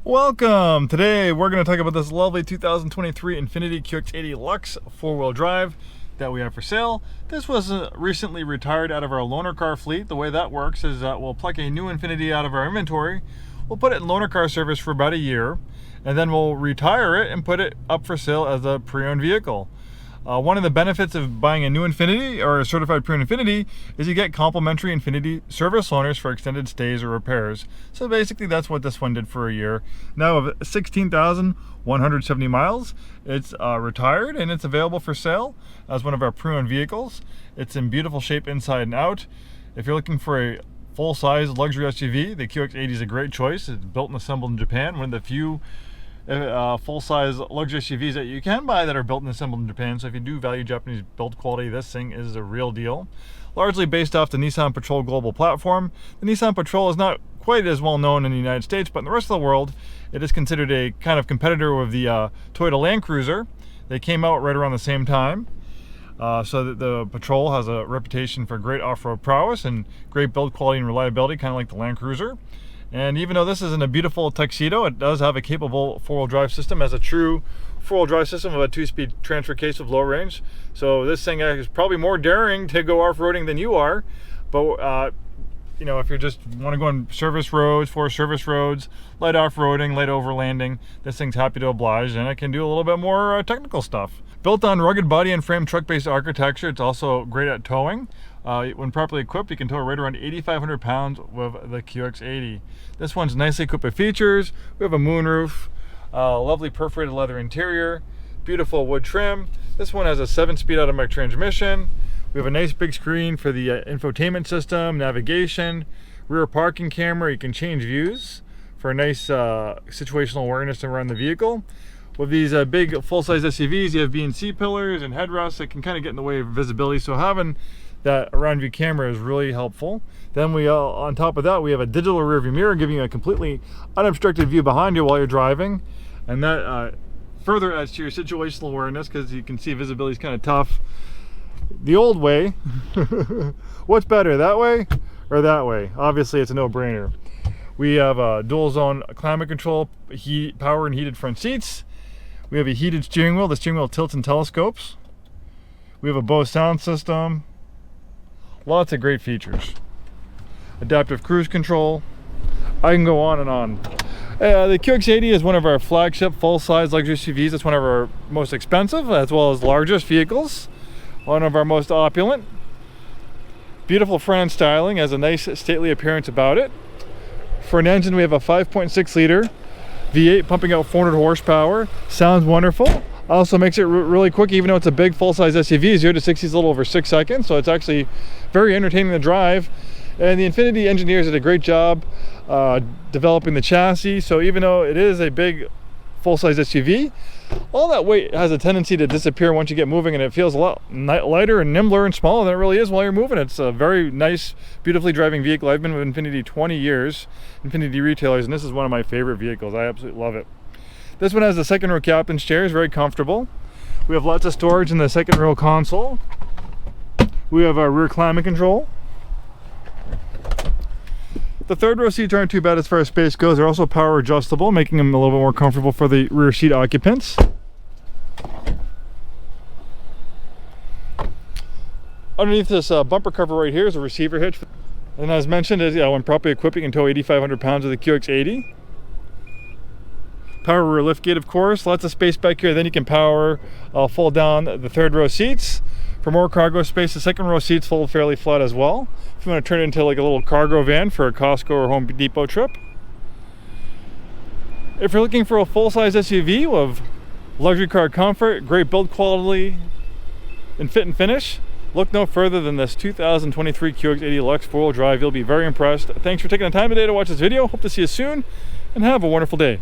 Welcome! Today we're going to talk about this lovely 2023 Infiniti QX80 Luxe four-wheel drive that we have for sale. This was recently retired out of our loaner car fleet. The way that works is we'll pluck a new Infiniti out of our inventory, we'll put it in loaner car service for about a year, and then we'll retire it and put it up for sale as a pre-owned vehicle. One of the benefits of buying a new Infiniti or a certified pre-owned Infiniti is you get complimentary Infiniti service loaners for extended stays or repairs. So basically that's what this one did for a year. Now of 16,170 miles, it's retired and it's available for sale as one of our pre-owned vehicles. It's in beautiful shape inside and out. If you're looking for a full-size luxury SUV, the QX80 is a great choice. It's built and assembled in Japan, one of the few full-size luxury SUVs that you can buy that are built and assembled in Japan. So if you do value Japanese build quality, this thing is a real deal. Largely based off the Nissan Patrol global platform. The Nissan Patrol is not quite as well known in the United States, but in the rest of the world it is considered a kind of competitor with the Toyota Land Cruiser. They came out right around the same time. So that the Patrol has a reputation for great off-road prowess and great build quality and reliability, kind of like the Land Cruiser. And even though this isn't a beautiful tuxedo, it does have a capable four-wheel drive system, as a true four-wheel drive system of a two-speed transfer case with low range. So this thing is probably more daring to go off-roading than you are. But you know, if you just want to go on service roads, forest service roads, light off-roading, light overlanding, this thing's happy to oblige, and it can do a little bit more technical stuff. Built on rugged body and frame truck-based architecture, it's also great at towing. When properly equipped, you can tow right around 8,500 pounds with the QX80. This one's nicely equipped with features. We have a moonroof, lovely perforated leather interior, beautiful wood trim. This one has a 7-speed automatic transmission. We have a nice big screen for the infotainment system, navigation, rear parking camera. You can change views for a nice situational awareness around the vehicle. With these big full-size SUVs, you have B&C pillars and headrests that can kind of get in the way of visibility. So having that around view camera is really helpful. Then we on top of that, we have a digital rear view mirror giving you a completely unobstructed view behind you while you're driving, and that further adds to your situational awareness because you can see visibility is kind of tough the old way. What's better, that way or that way? Obviously it's a no-brainer. We have a dual zone climate control, power and heated front seats. We have a heated steering wheel. The steering wheel tilts and telescopes. We have a Bose sound system. Lots of great features. Adaptive cruise control. I can go on and on. The QX80 is one of our flagship full-size luxury SUVs. It's one of our most expensive as well as largest vehicles. One of our most opulent. Beautiful front end styling, has a nice stately appearance about it. For an engine, we have a 5.6 liter V8 pumping out 400 horsepower. Sounds wonderful. Also makes it really quick, even though it's a big full-size SUV. 0 to 60 is a little over 6 seconds, so it's actually very entertaining to drive. And the Infiniti engineers did a great job developing the chassis. So even though it is a big full-size SUV, all that weight has a tendency to disappear once you get moving, and it feels a lot lighter and nimbler and smaller than it really is while you're moving. It's a very nice, beautifully driving vehicle. I've been with Infiniti 20 years, Infiniti retailers, and this is one of my favorite vehicles. I absolutely love it. This one has the second row captain's chair, is very comfortable. We have lots of storage in the second row console. We have our rear climate control. The third row seats aren't too bad as far as space goes. They're also power adjustable, making them a little bit more comfortable for the rear seat occupants. Underneath this bumper cover right here is a receiver hitch. And as mentioned, when properly equipped, you can tow 8,500 pounds of the QX80. Power rear liftgate, of course. Lots of space back here. Then you can power fold down the third row seats. For more cargo space, the second row seats fold fairly flat as well. If you want to turn it into like a little cargo van for a Costco or Home Depot trip. If you're looking for a full-size SUV with luxury car comfort, great build quality, and fit and finish, look no further than this 2023 QX80 Luxe four-wheel drive. You'll be very impressed. Thanks for taking the time today to watch this video. Hope to see you soon, and have a wonderful day.